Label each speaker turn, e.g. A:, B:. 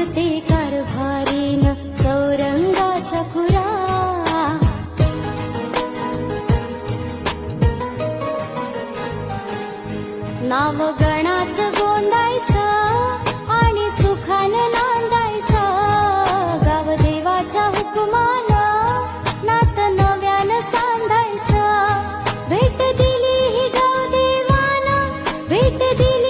A: दिसते कारभारीन चौरंगाच्या खुरा. नाव गणाचं गोंदायचं आणि सुखानं नांदायचं. गाव देवाच्या हुकुमानं नातं नव्यानं सांधायचं. भेट दिली ही गाव देवानं, भेट दिली